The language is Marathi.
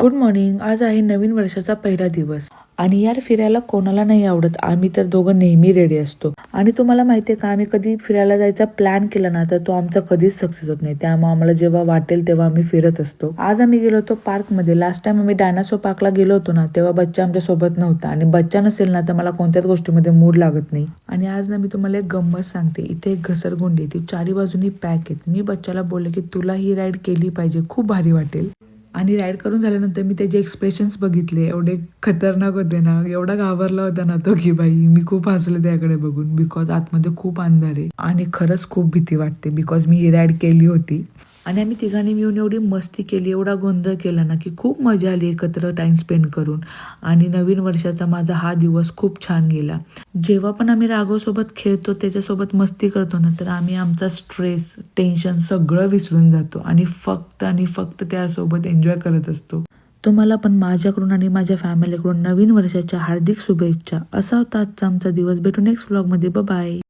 Good morning. आज आहे नवीन वर्षाचा पहिला दिवस आणि यार फिरायला कोणाला नाही आवडत. आम्ही तर दोघं नेहमी रेडी असतो आणि तुम्हाला माहितीये का, आम्ही कधी फिरायला जायचा प्लॅन केला ना तर तो आमचा कधीच सक्सेस होत नाही. त्यामुळे आम्हाला जेव्हा वाटेल तेव्हा आम्ही फिरत असतो. आज आम्ही गेलो होतो पार्क मध्ये. लास्ट टाइम आम्ही डायनासोर पार्कला गेलो होतो ना, तेव्हा बच्चा आमच्या सोबत नव्हता आणि बच्चा नसेल ना तर मला कोणत्याच गोष्टीमध्ये मूड लागत नाही. आणि आज ना मी तुम्हाला एक गंमत सांगते. इथे एक घसरगुंडी, ती चारी बाजूनी पॅक आहेत. मी बच्चाला बोलले की तुला ही राईड केली पाहिजे, खूप भारी वाटेल. आणि राईड करून झाल्यानंतर मी त्याचे एक्सप्रेशन्स बघितले, एवढे खतरनाक होते ना, एवढा घाबरला होता ना तो की बाई मी खूप हसले त्याकडे बघून. बिकॉज आतमध्ये खूप अंधार आहे आणि खरंच खूप भीती वाटते, बिकॉज मी ही राईड केली होती. आणि आम्ही तिघांनी मिळून एवढी मस्ती केली, एवढा गोंधळ केला ना की खूप मजा आली एकत्र टाइम स्पेंड करून. आणि नवीन वर्षाचा माझा हा दिवस खूप छान गेला. जेव्हा पण आम्ही राघवसोबत खेळतो, त्याच्यासोबत मस्ती करतो ना, तर आम्ही आमचा स्ट्रेस, टेन्शन सगळं विसरून जातो आणि फक्त त्यासोबत एन्जॉय करत असतो. तुम्हाला पण माझ्याकडून आणि माझ्या फॅमिलीकडून नवीन वर्षाच्या हार्दिक शुभेच्छा. असा होता आजचा आमचा दिवस. भेटू नेक्स्ट व्लॉगमध्ये. बाय.